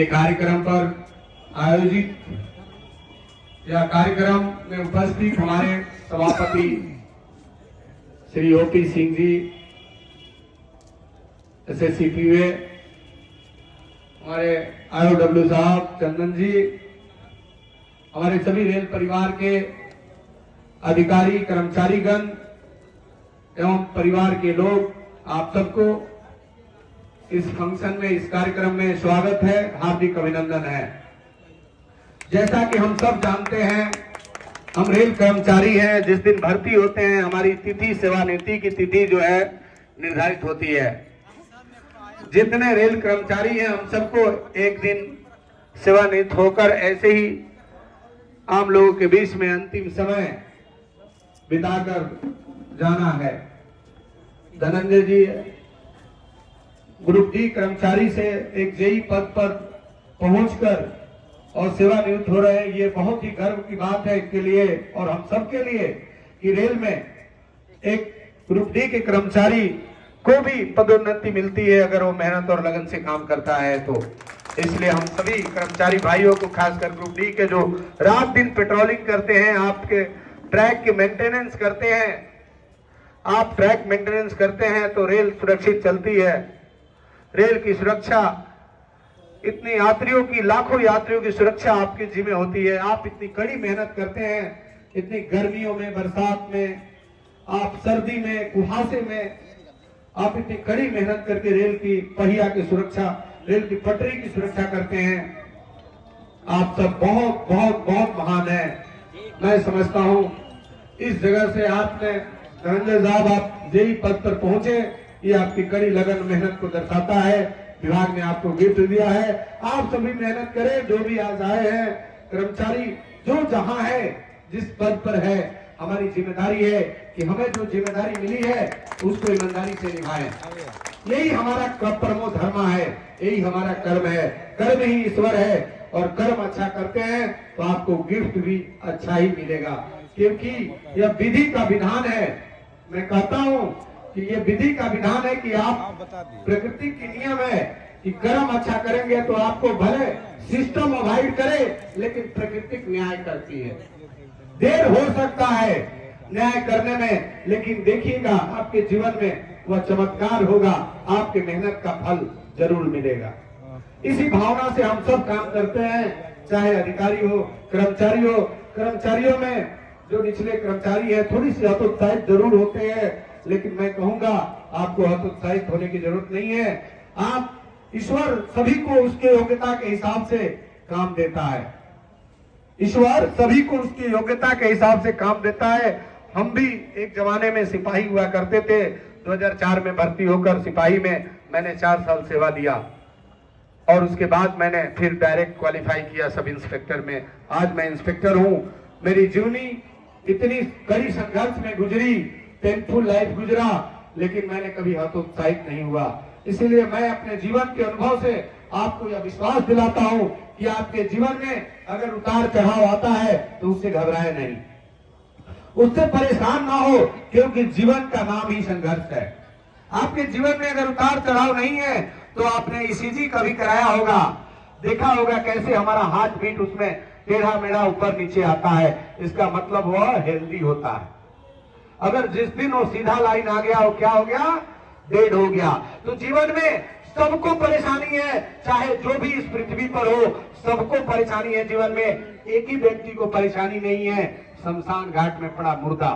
कार्यक्रम पर आयोजित या कार्यक्रम में उपस्थित हमारे सभापति श्री ओपी सिंह जी, SSCPA, हमारे IOW साहब चंदन जी, हमारे सभी रेल परिवार के अधिकारी कर्मचारीगण एवं परिवार के लोग, आप सबको इस फंक्शन में, इस कार्यक्रम में स्वागत है, हार्दिक अभिनंदन है। जैसा कि हम सब जानते हैं, हम रेल कर्मचारी हैं। जिस दिन भर्ती होते हैं, हमारी तिथि, सेवानिवृत्ति की तिथि जो है निर्धारित होती है। जितने रेल कर्मचारी हैं, हम सबको एक दिन सेवानिवृत्त होकर ऐसे ही आम लोगों के बीच में अंतिम समय बिताकर जाना है। धनंजय जी ग्रुप डी कर्मचारी से एक जेई पद पर पहुंचकर और सेवानिवृत्त हो रहे हैं। ये बहुत ही गर्व की बात है इसके लिए और हम सबके लिए कि रेल में एक ग्रुप डी के कर्मचारी को भी पदोन्नति मिलती है अगर वो मेहनत और लगन से काम करता है तो। इसलिए हम सभी कर्मचारी भाइयों को, खासकर ग्रुप डी के जो रात दिन पेट्रोलिंग करते हैं, आपके ट्रैक के मेंटेनेंस करते हैं, आप ट्रैक मेंटेनेंस करते हैं तो रेल सुरक्षित चलती है। रेल की सुरक्षा, इतनी यात्रियों की, लाखों यात्रियों की सुरक्षा आपके जिम्मे होती है। आप इतनी कड़ी मेहनत करते हैं, इतनी गर्मियों में, बरसात में, आप सर्दी में, कुहासे में, आप इतनी कड़ी मेहनत करके रेल की पहिया की सुरक्षा, रेल की पटरी की सुरक्षा करते हैं। आप सब बहुत बहुत बहुत महान हैं। मैं समझता हूं इस जगह से आपने, धनंजय साहब, आप जेई पद पर पहुंचे, ये आपकी कड़ी लगन मेहनत को दर्शाता है। विभाग ने आपको गिफ्ट दिया है। आप सभी मेहनत करें। जो भी आज आए हैं कर्मचारी, जो जहां है, जिस पद पर है, हमारी जिम्मेदारी है कि हमें जो जिम्मेदारी मिली है उसको ईमानदारी से निभाएं। यही हमारा परमो धर्म है, यही हमारा कर्म है। कर्म ही ईश्वर है और कर्म अच्छा करते हैं तो आपको गिफ्ट भी अच्छा ही मिलेगा, क्योंकि यह विधि का विधान है। मैं कहता हूं कि ये विधि का विधान है कि आप, प्रकृति की नियम है कि कर्म अच्छा करेंगे तो आपको भले सिस्टम अवॉइड करे, लेकिन प्रकृति न्याय करती है। देर हो सकता है न्याय करने में, लेकिन देखिएगा आपके जीवन में वह चमत्कार होगा, आपके मेहनत का फल जरूर मिलेगा। इसी भावना से हम सब काम करते हैं, चाहे अधिकारी हो, कर्मचारी हो। कर्मचारियों में जो निचले कर्मचारी है, थोड़ी सी हतोत्साहित जरूर होते हैं, लेकिन मैं कहूंगा आपको हतोत्साहित होने की जरूरत नहीं है। आप, ईश्वर सभी को उसके योग्यता के हिसाब से काम देता है। ईश्वर सभी को उसकी योग्यता के हिसाब से काम देता है। हम भी एक जमाने में सिपाही हुआ करते थे। 2004 में भर्ती होकर सिपाही में मैंने 4 साल सेवा दिया और उसके बाद मैंने फिर डायरेक्ट क्वालिफाई किया सब इंस्पेक्टर में। आज मैं इंस्पेक्टर हूं। मेरी जीवनी इतनी कड़ी संघर्ष में गुजरी, पेनफुल लाइफ गुजरा, लेकिन मैंने कभी हतोत्साहित नहीं हुआ। इसीलिए मैं अपने जीवन के अनुभव से आपको यह विश्वास दिलाता हूं कि आपके जीवन में अगर उतार चढ़ाव आता है तो उससे घबराए नहीं, उससे परेशान ना हो, क्योंकि जीवन का नाम ही संघर्ष है। आपके जीवन में अगर उतार चढ़ाव नहीं है तो आपने ECG कभी कराया होगा, देखा होगा कैसे हमारा हार्ट बीट उसमें टेढ़ा मेढ़ा ऊपर नीचे आता है। इसका मतलब वह हेल्दी होता है। अगर जिस दिन वो सीधा लाइन आ गया, वो क्या हो गया? डेड हो गया। तो जीवन में सबको परेशानी है, चाहे जो भी इस पृथ्वी पर हो, सबको परेशानी है जीवन में। एक ही व्यक्ति को परेशानी नहीं है, शमशान घाट में पड़ा मुर्दा,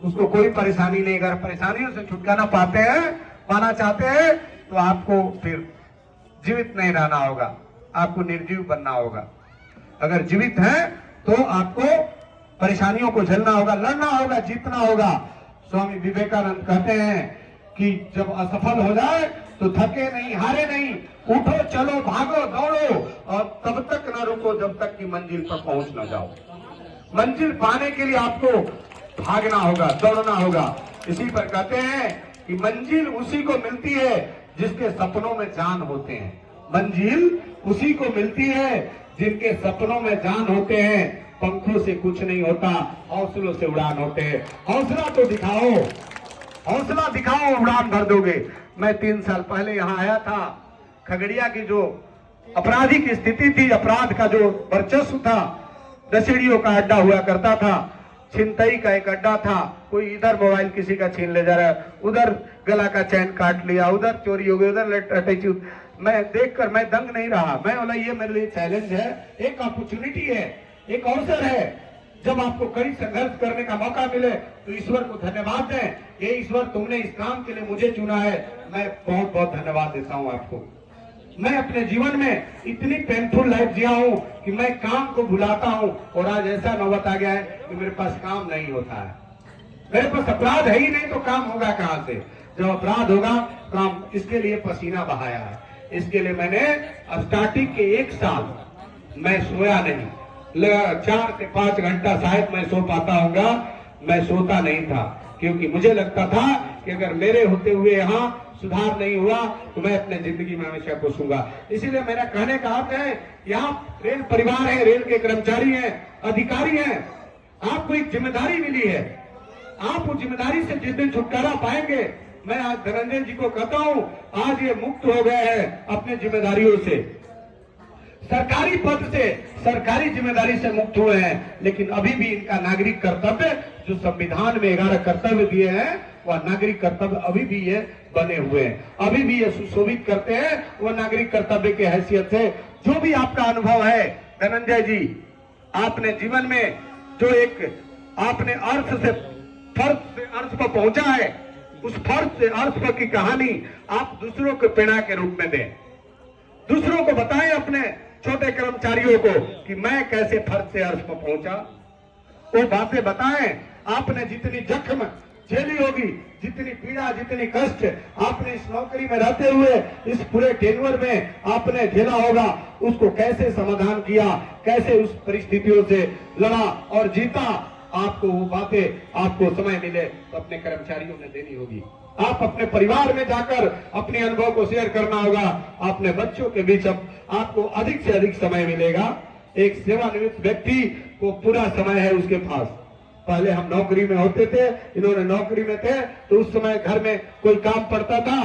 उसको कोई परेशानी नहीं। अगर परेशानियों से छुटकारा पाना चाहते हैं तो आपको फिर जीवित नहीं रहना होगा, आपको निर्जीव बनना होगा। अगर जीवित है तो आपको परेशानियों को झेलना होगा, लड़ना होगा, जीतना होगा। स्वामी विवेकानंद कहते हैं कि जब असफल हो जाए तो थके नहीं, हारे नहीं, उठो, चलो, भागो, दौड़ो और तब तक ना रुको जब तक कि मंजिल पर पहुंच ना जाओ। मंजिल पाने के लिए आपको भागना होगा, दौड़ना होगा। इसी पर कहते हैं कि मंजिल उसी को मिलती है जिसके सपनों में जान होते हैं। मंजिल उसी को मिलती है जिनके सपनों में जान होते हैं। पंखों से कुछ नहीं होता, हौसलों से उड़ान होते हैं। हौसला तो दिखाओ, हौसला दिखाओ, उड़ान भर दोगे। मैं 3 साल पहले यहाँ आया था। खगड़िया की जो आपराधिक स्थिति थी, अपराध का जो वर्चस्व था, नशेड़ियों का अड्डा हुआ करता था, छिनतई का एक अड्डा था, कोई इधर मोबाइल किसी का छीन ले जा रहा है, उधर गला का चैन काट लिया, उधर चोरी हो गई, उधर अटैची। मैं देखकर मैं दंग नहीं रहा। मैं बोला ये मेरे लिए चैलेंज है, एक अपॉर्चुनिटी है, एक अवसर है। जब आपको कड़ी संघर्ष करने का मौका मिले तो ईश्वर को धन्यवाद दें। ये ईश्वर तुमने इस काम के लिए मुझे चुना है, मैं बहुत बहुत धन्यवाद देता हूँ आपको। मैं अपने जीवन में इतनी पेनफुल लाइफ जिया हूं कि मैं काम को भुलाता हूं, और आज ऐसा नौबत आ गया है कि मेरे पास काम नहीं होता है। मेरे पास अपराध है ही नहीं तो काम होगा कहां से? जब अपराध होगा काम। इसके लिए पसीना बहाया है। इसके लिए मैंने स्टार्टिंग के 1 साल मैं सोया नहीं, 4 से 5 घंटा शायद मैं सो पाता हूँगा। मैं सोता नहीं था क्योंकि मुझे लगता था कि अगर मेरे होते हुए यहाँ सुधार नहीं हुआ तो मैं अपने जिंदगी में हमेशा कोसूंगा। इसीलिए मेरा कहने का अर्थ है, यहाँ रेल परिवार है, रेल के कर्मचारी हैं, अधिकारी हैं, आपको एक जिम्मेदारी मिली है। आप उस जिम्मेदारी से जिस दिन छुटकारा पाएंगे, मैं आज धनंजय जी को कहता हूं, आज ये मुक्त हो गए हैं अपने जिम्मेदारियों से, सरकारी पद से, सरकारी जिम्मेदारी से मुक्त हुए हैं। लेकिन अभी भी इनका नागरिक कर्तव्य जो संविधान में 11 कर्तव्य दिए हैं, वह नागरिक कर्तव्य अभी भी ये बने हुए हैं, अभी भी ये सुशोभित करते हैं वह नागरिक कर्तव्य की हैसियत से। जो भी आपका अनुभव है धनंजय जी, आपने जीवन में जो एक आपने अर्थ से फर्ज से अर्थ पर पहुंचा है, उस फर्ज से अर्थ पर की कहानी आप दूसरों को प्रेरणा के रूप में दें। दूसरों को बताएं, अपने छोटे कर्मचारियों को कि मैं कैसे फर्ज से अर्थ पर पहुंचा। वो बातें बताएं। आपने जितनी जख्म झेली होगी, जितनी पीड़ा, जितनी कष्ट आपने इस नौकरी में रहते हुए इस पूरे टेन्योर में आपने झेला होगा, उसको कैसे समाधान किया, कैसे उस परिस्थितियों से लड़ा और जीता। आपको वो बातें आपको समय मिले तो अपने कर्मचारियों में देनी होगी। आप अपने परिवार में जाकर अपने अनुभव को शेयर करना होगा। अपने बच्चों के बीच अब आपको अधिक से अधिक समय मिलेगा। एक सेवानिवृत्त व्यक्ति को पूरा समय है उसके पास। पहले हम नौकरी में होते थे, इन्होंने नौकरी में थे, तो उस समय घर में कोई काम पड़ता था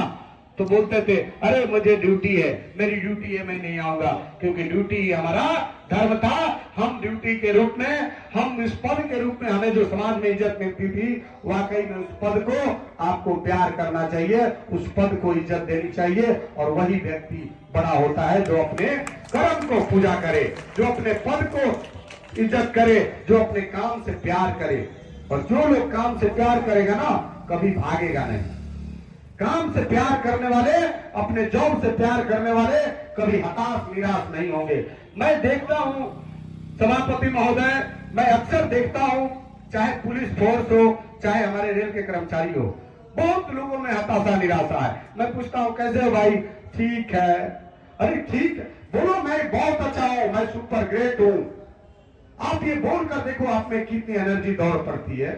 तो बोलते थे, अरे मुझे ड्यूटी है, मेरी ड्यूटी है, मैं नहीं आऊंगा, क्योंकि ड्यूटी ही हमारा धर्म था। हम ड्यूटी के रूप में, हम इस पद के रूप में हमें जो समाज में इज्जत मिलती थी, वाकई में उस पद को आपको प्यार करना चाहिए, उस पद को इज्जत देनी चाहिए। और वही व्यक्ति बड़ा होता है जो अपने कर्म को पूजा करे, जो अपने पद को इज्जत करे, जो अपने काम से प्यार करे। और जो लोग काम से प्यार करेगा ना, कभी भागेगा नहीं। काम से प्यार करने वाले, अपने जॉब से प्यार करने वाले कभी हताश निराश नहीं होंगे। मैं देखता हूं सभापति महोदय, मैं अक्सर देखता हूं, चाहे पुलिस फोर्स हो, चाहे हमारे रेल के कर्मचारी हो, बहुत लोगों में हताशा निराशा है। मैं पूछता हूं कैसे हो भाई? ठीक है। अरे ठीक है, बोलो मैं बहुत अच्छा हूं, मैं सुपर ग्रेट हूं। आप ये बोलकर देखो आप में कितनी एनर्जी दौड़ पड़ती है।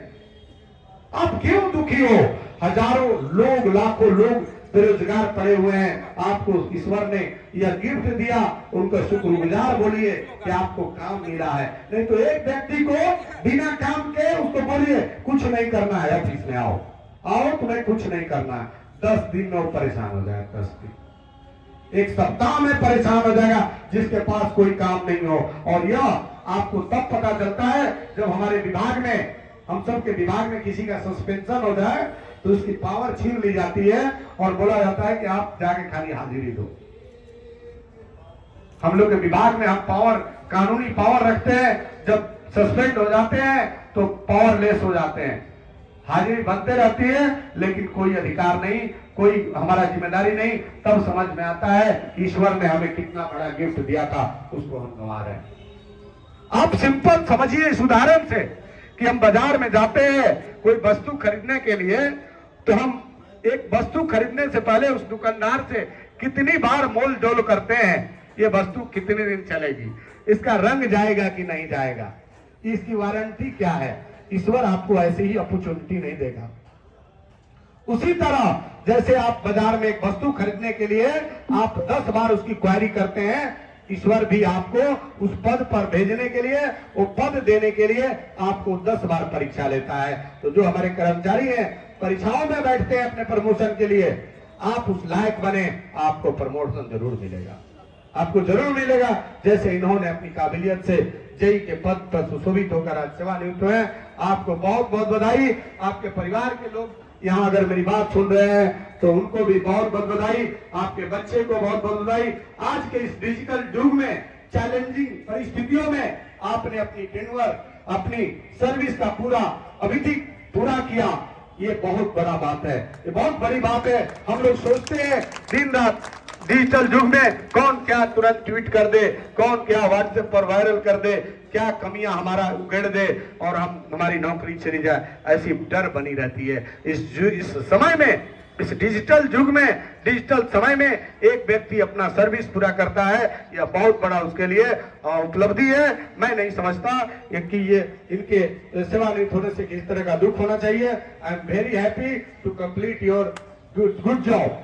आप क्यों दुखी हो? हजारों लोग, लाखों लोग बेरोजगार पड़े हुए हैं, आपको ईश्वर ने यह गिफ्ट दिया, उनका शुक्रगुजार बोलिए कि आपको काम मिला है। नहीं तो एक व्यक्ति को बिना काम के उसको बोलिए कुछ नहीं करना है, ऑफिस में आओ, आओ तुम्हें कुछ नहीं करना है, 10 दिन में वो परेशान हो जाएगा, 10 दिन, 1 सप्ताह में परेशान हो जाएगा जिसके पास कोई काम नहीं हो। और यह आपको तब पता चलता है जब हमारे विभाग में, हम सब के विभाग में किसी का सस्पेंशन हो जाए तो उसकी पावर छीन ली जाती है और बोला जाता है कि आप जाके खाली हाजिरी दो। हम लोग के विभाग में हम पावर, कानूनी पावर रखते हैं, जब सस्पेंड हो जाते हैं तो पावरलेस हो जाते हैं। हाजिरी बनते रहती है लेकिन कोई अधिकार नहीं, कोई हमारा जिम्मेदारी नहीं। तब समझ में आता है ईश्वर ने हमें कितना बड़ा गिफ्ट दिया था, उसको हम गंवा रहे हैं। आप सिंपल समझिए इस उदाहरण से कि हम बाजार में जाते हैं कोई वस्तु खरीदने के लिए, तो हम एक वस्तु खरीदने से पहले उस दुकानदार से कितनी बार मोल जोल करते हैं, ये वस्तु कितने दिन चलेगी, इसका रंग जाएगा कि नहीं जाएगा, इसकी वारंटी क्या है। ईश्वर आपको ऐसे ही अपॉर्चुनिटी नहीं देगा। उसी तरह जैसे आप बाजार में एक वस्तु खरीदने के लिए आप 10 बार उसकी क्वेरी करते हैं, ईश्वर भी आपको उस पद पर भेजने के लिए, वो पद देने के लिए आपको 10 बार परीक्षा लेता है। तो जो हमारे कर्मचारी हैं परीक्षाओं में बैठते हैं अपने प्रमोशन के लिए, आप उस लायक बने, आपको प्रमोशन जरूर मिलेगा। आपको जरूर मिलेगा, जैसे इन्होंने अपनी काबिलियत से जेई के पद पर सुशोभित होकर आज सेवानिवृत्त हुए। आपको बहुत बहुत बधाई। आपके परिवार के लोग यहाँ अगर मेरी बात सुन रहे हैं तो उनको भी बहुत बहुत बधाई। आपके बच्चे को बहुत बहुत बधाई। आज के इस डिजिटल युग में, चैलेंजिंग परिस्थितियों में आपने अपनी टेन्योर, अपनी सर्विस का पूरा अवधि पूरा किया। ये बहुत बड़ा बात है, ये बहुत बड़ी बात है। हम लोग सोचते हैं दिन रात डिजिटल युग में कौन क्या तुरंत ट्वीट कर दे, कौन क्या व्हाट्सएप पर वायरल कर दे, क्या कमियां हमारा उगेड़ दे और हमारी नौकरी चली जाए, ऐसी डर बनी रहती है। इस समय में, इस डिजिटल युग में, डिजिटल समय में एक व्यक्ति अपना सर्विस पूरा करता है, यह बहुत बड़ा उसके लिए उपलब्धि है। मैं नहीं समझता कि ये इनके सेवानिवृत्त होने से किसी तरह का दुख होना चाहिए। I am very happy to complete your good job.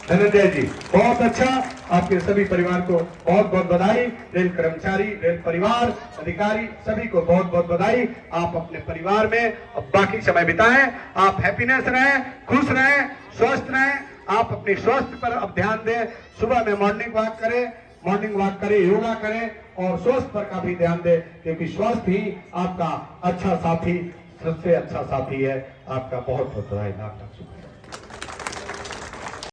Dhananjay ji, बहुत अच्छा। आपके सभी परिवार को बहुत बहुत बधाई। रेल कर्मचारी, रेल परिवार, अधिकारी सभी को बहुत बहुत बधाई। आप अपने परिवार में अब बाकी समय बिताएं। आप हैप्पीनेस रहें, खुश रहें, स्वस्थ रहें। आप अपने स्वास्थ्य पर अब ध्यान दें। सुबह में मॉर्निंग वॉक करें, योगा करें और स्वास्थ्य पर काफी ध्यान दें, क्योंकि स्वास्थ्य ही आपका अच्छा साथी, सबसे अच्छा साथी है। आपका बहुत बहुत बधाई। आपका शुक्रिया।